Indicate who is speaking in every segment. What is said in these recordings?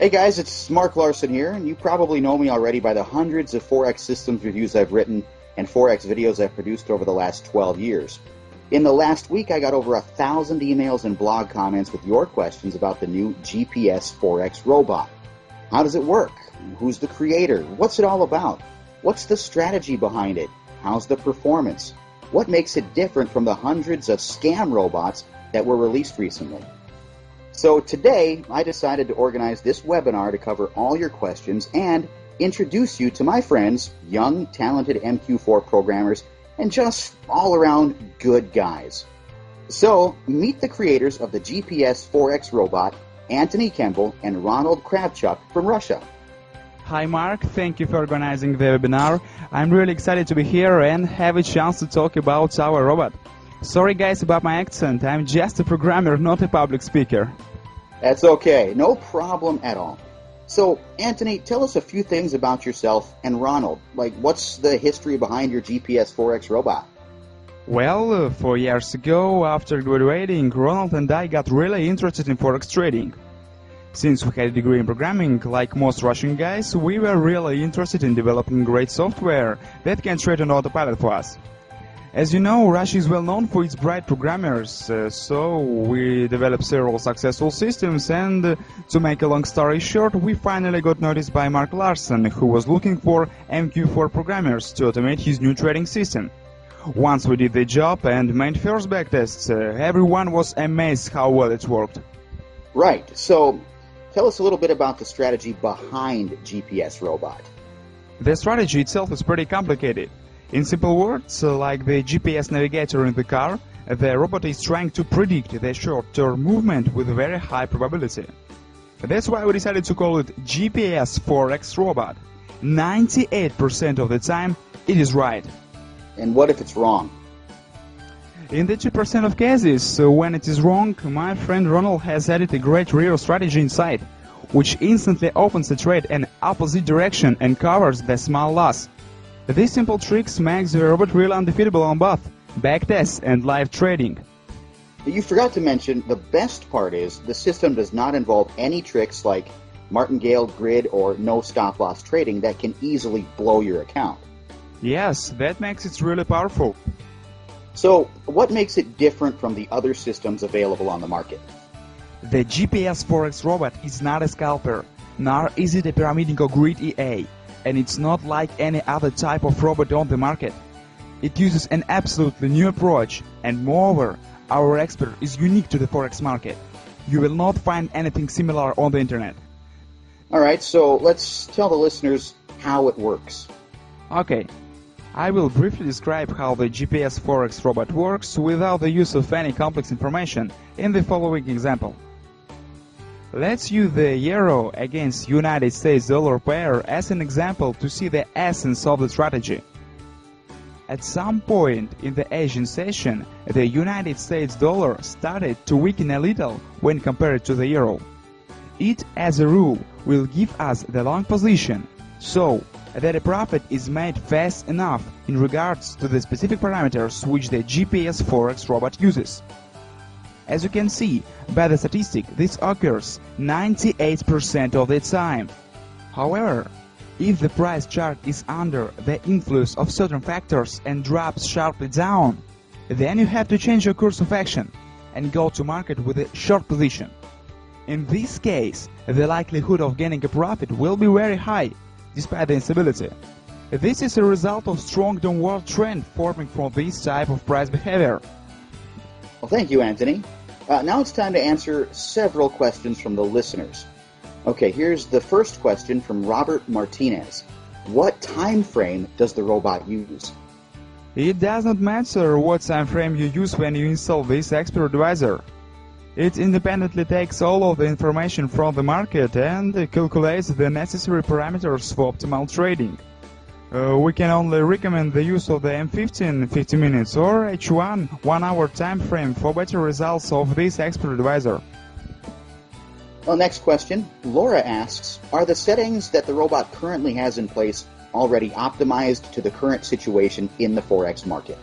Speaker 1: Hey guys, it's Mark Larson here, and you probably know me already by the hundreds of Forex systems reviews I've written and Forex videos I've produced over the last 12 years. In the last week, I got over 1,000 emails and blog comments with your questions about the new GPS Forex Robot. How does it work? Who's the creator? What's it all about? What's the strategy behind it? How's the performance? What makes it different from the hundreds of scam robots that were released recently? So today, I decided to organize this webinar to cover all your questions and introduce you to my friends, young, talented MQ4 programmers, and just all-around good guys. So, meet the creators of the GPS Forex Robot, Anthony Kemble and Ronald Kravchuk from Russia.
Speaker 2: Hi Mark, thank you for organizing the webinar. I'm really excited to be here and have a chance to talk about our robot. Sorry guys about my accent, I'm just a programmer, not a public speaker.
Speaker 1: That's okay, no problem at all. So, Anthony, tell us a few things about yourself and Ronald. Like, what's the history behind your GPS Forex robot?
Speaker 2: Well, 4 years ago, after graduating, Ronald and I got really interested in Forex trading. Since we had a degree in programming, like most Russian guys, we were really interested in developing great software that can trade on autopilot for us. As you know, Russia is well known for its bright programmers, so we developed several successful systems, and to make a long story short, we finally got noticed by Mark Larson, who was looking for MQ4 programmers to automate his new trading system. Once we did the job and made first backtests, everyone was amazed how well it worked.
Speaker 1: Right, so tell us a little bit about the strategy behind GPS Robot.
Speaker 2: The strategy itself is pretty complicated. In simple words, like the GPS navigator in the car, the robot is trying to predict the short-term movement with very high probability. That's why we decided to call it GPS Forex Robot. 98% of the time, it is right.
Speaker 1: And what if it's wrong?
Speaker 2: In the 2% of cases, when it is wrong, my friend Ronald has added a great real strategy inside, which instantly opens the trade in opposite direction and covers the small loss. These simple tricks make the robot really undefeatable on both backtests and live trading.
Speaker 1: You forgot to mention, the best part is the system does not involve any tricks like martingale, grid, or no stop-loss trading that can easily blow your account.
Speaker 2: Yes, that makes it really powerful.
Speaker 1: So, what makes it different from the other systems available on the market?
Speaker 2: The GPS Forex Robot is not a scalper, nor is it a pyramiding or grid EA. And it's not like any other type of robot on the market. It uses an absolutely new approach, and moreover, our expert is unique to the Forex market. You will not find anything similar on the internet.
Speaker 1: Alright, so let's tell the listeners how it works.
Speaker 2: Okay, I will briefly describe how the GPS Forex Robot works without the use of any complex information in the following example. Let's use the euro against United States dollar pair as an example to see the essence of the strategy. At some point in the Asian session, the United States dollar started to weaken a little when compared to the euro. It, as a rule, will give us the long position, so that a profit is made fast enough in regards to the specific parameters which the GPS Forex Robot uses. As you can see by the statistic, this occurs 98% of the time. However, if the price chart is under the influence of certain factors and drops sharply down, then you have to change your course of action and go to market with a short position. In this case, the likelihood of gaining a profit will be very high, despite the instability. This is a result of strong downward trend forming from this type of price behavior.
Speaker 1: Well, thank you, Anthony. Now it's time to answer several questions from the listeners. Okay, here's the first question from Robert Martinez. What time frame does the robot use?
Speaker 2: It does not matter what time frame you use when you install this expert advisor. It independently takes all of the information from the market and calculates the necessary parameters for optimal trading. We can only recommend the use of the M15 50 minutes or H1 1 hour time frame for better results of this expert advisor.
Speaker 1: Well, next question. Laura asks, are the settings that the robot currently has in place already optimized to the current situation in the Forex market?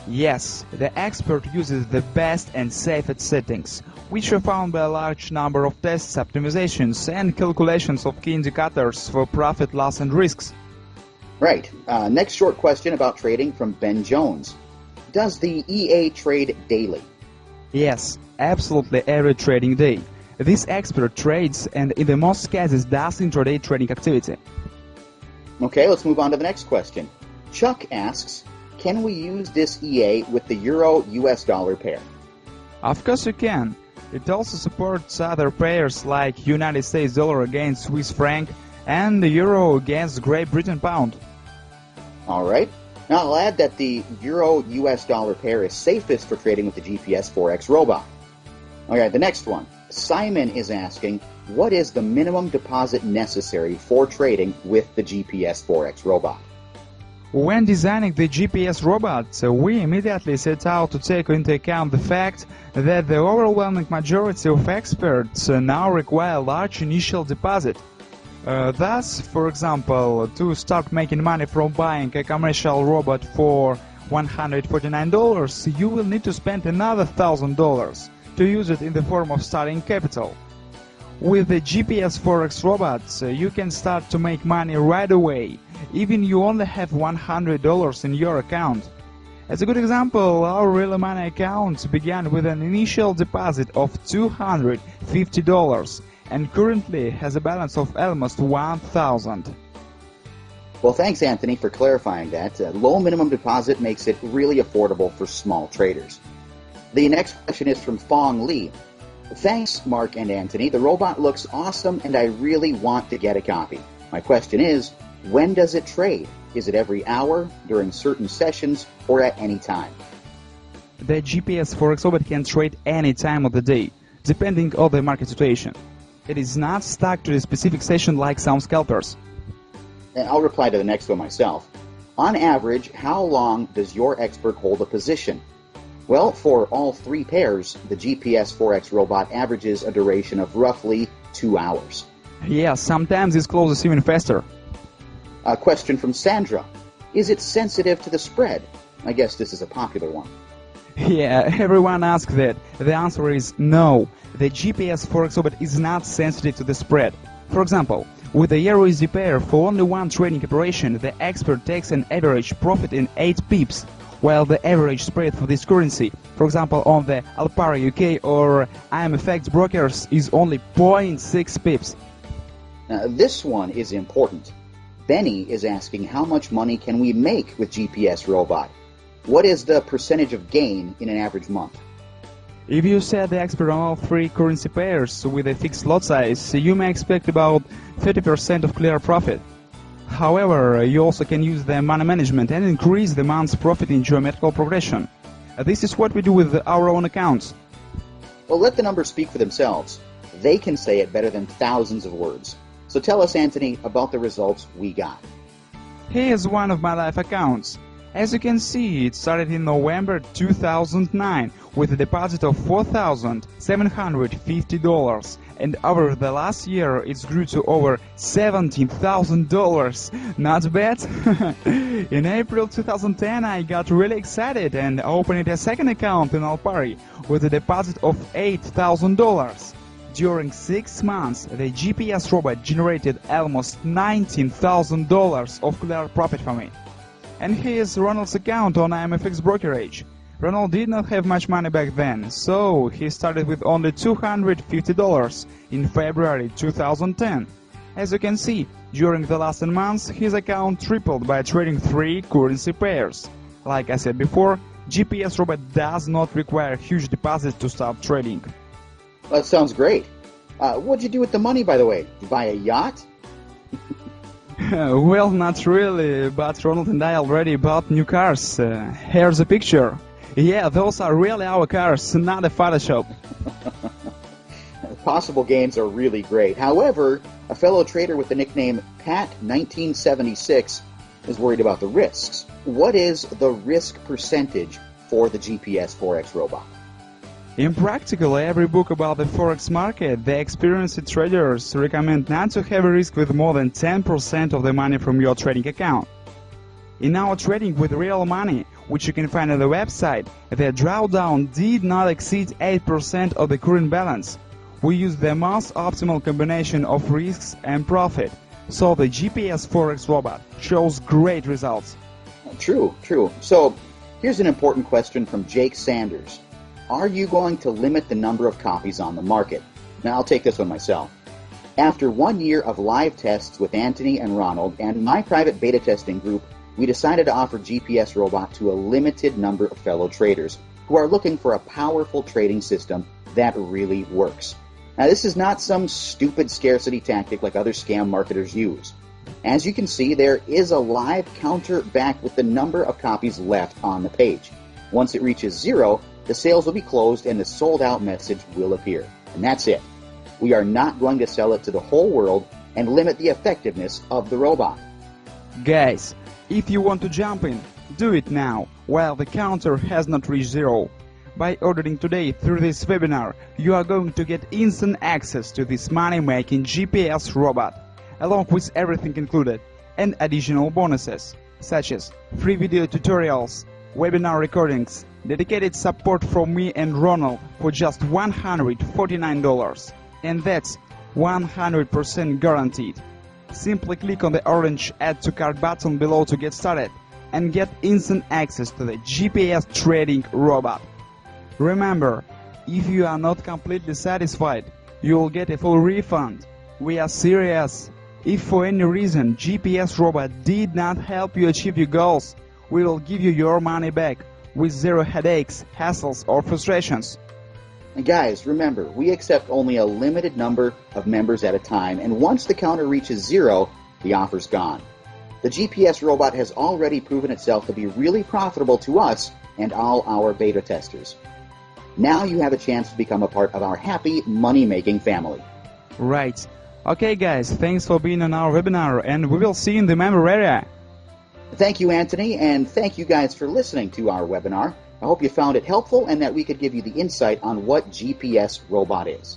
Speaker 2: Yes, the expert uses the best and safest settings, which are found by a large number of tests, optimizations, and calculations of key indicators for profit, loss, and risks.
Speaker 1: Right. Next short question about trading from Ben Jones. Does the EA trade daily?
Speaker 2: Yes, absolutely every trading day. This expert trades and in the most cases does intraday trading activity.
Speaker 1: Okay, let's move on to the next question. Chuck asks, can we use this EA with the Euro-US dollar pair?
Speaker 2: Of course you can. It also supports other pairs like United States dollar against Swiss franc and the euro against Great Britain pound.
Speaker 1: All right. Now I'll add that the Euro-US dollar pair is safest for trading with the GPS Forex Robot. All right, the next one. Simon is asking, what is the minimum deposit necessary for trading with the GPS Forex Robot?
Speaker 2: When designing the GPS robot, we immediately set out to take into account the fact that the overwhelming majority of experts now require a large initial deposit. Thus, for example, to start making money from buying a commercial robot for $149, you will need to spend another $1,000 to use it in the form of starting capital. With the GPS Forex Robot, you can start to make money right away, even you only have $100 in your account. As a good example, our Real Money account began with an initial deposit of $250 and currently has a balance of almost $1,000.
Speaker 1: Well, thanks, Anthony, for clarifying that. Low minimum deposit makes it really affordable for small traders. The next question is from Fong Lee. Thanks, Mark and Anthony. The robot looks awesome and I really want to get a copy. My question is, when does it trade? Is it every hour, during certain sessions, or at any time?
Speaker 2: The GPS Forex Robot can trade any time of the day, depending on the market situation. It is not stuck to a specific session like some scalpers.
Speaker 1: I'll reply to the next one myself. On average, how long does your expert hold a position? Well, for all three pairs, the GPS Forex Robot averages a duration of roughly 2 hours.
Speaker 2: Yeah, sometimes it closes even faster.
Speaker 1: A question from Sandra. Is it sensitive to the spread? I guess this is a popular one.
Speaker 2: Yeah, everyone asks that. The answer is no. The GPS Forex Robot is not sensitive to the spread. For example, with the EURUSD pair for only one trading operation, the expert takes an average profit in 8 pips, while the average spread for this currency, for example on the Alpari UK or IMFX brokers, is only 0.6 pips.
Speaker 1: Now, this one is important. Benny is asking how much money can we make with GPS Robot? What is the percentage of gain in an average month?
Speaker 2: If you set the expert on all three currency pairs with a fixed lot size, you may expect about 30% of clear profit. However, you also can use the money management and increase the month's profit in geometrical progression. This is what we do with our own accounts.
Speaker 1: Well, let the numbers speak for themselves. They can say it better than thousands of words. So tell us, Anthony, about the results we got.
Speaker 2: Here's one of my live accounts. As you can see, it started in November 2009 with a deposit of $4,750, and over the last year it grew to over $17,000. Not bad? In April 2010 I got really excited and opened a second account in Alpari with a deposit of $8,000. During 6 months, the GPS robot generated almost $19,000 of clear profit for me. And here's Ronald's account on IMFX brokerage. Ronald did not have much money back then, so he started with only $250 in February 2010. As you can see, during the last 10 months, his account tripled by trading 3 currency pairs. Like I said before, GPS robot does not require huge deposits to start trading.
Speaker 1: That sounds great. What'd you do with the money, by the way? Buy a yacht?
Speaker 2: Well, not really, but Ronald and I already bought new cars. Here's a picture. Yeah, those are really our cars, not a Photoshop.
Speaker 1: Possible gains are really great. However, a fellow trader with the nickname Pat1976 is worried about the risks. What is the risk percentage for the GPS Forex Robot?
Speaker 2: In practically every book about the Forex market, the experienced traders recommend not to have a risk with more than 10% of the money from your trading account. In our trading with real money, which you can find on the website, the drawdown did not exceed 8% of the current balance. We used the most optimal combination of risks and profit, so the GPS Forex Robot shows great results.
Speaker 1: True. So, here's an important question from Jake Sanders. Are you going to limit the number of copies on the market? Now, I'll take this one myself. After 1 year of live tests with Anthony and Ronald and my private beta testing group, we decided to offer GPS Robot to a limited number of fellow traders who are looking for a powerful trading system that really works. Now, this is not some stupid scarcity tactic like other scam marketers use. As you can see, there is a live counter back with the number of copies left on the page. Once it reaches 0, the sales will be closed and the sold out message will appear. And that's it. We are not going to sell it to the whole world and limit the effectiveness of the robot.
Speaker 2: Guys, if you want to jump in, do it now, while the counter has not reached 0. By ordering today through this webinar, you are going to get instant access to this money-making GPS robot, along with everything included, and additional bonuses, such as free video tutorials, webinar recordings, dedicated support from me and Ronald for just $149. And that's 100% guaranteed. Simply click on the orange Add to Cart button below to get started and get instant access to the GPS trading robot. Remember, if you are not completely satisfied, you will get a full refund. We are serious. If for any reason GPS robot did not help you achieve your goals, we will give you your money back with zero headaches, hassles, or frustrations.
Speaker 1: And guys, remember, we accept only a limited number of members at a time, and once the counter reaches 0, the offer's gone. The GPS robot has already proven itself to be really profitable to us and all our beta testers. Now you have a chance to become a part of our happy money-making family.
Speaker 2: Right. Okay guys, thanks for being on our webinar, and we will see you in the member area.
Speaker 1: Thank you, Anthony, and thank you guys for listening to our webinar. I hope you found it helpful and that we could give you the insight on what GPS Robot is.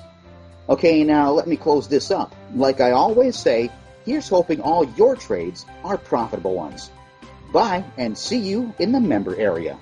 Speaker 1: Okay, now let me close this up. Like I always say, here's hoping all your trades are profitable ones. Bye, and see you in the member area.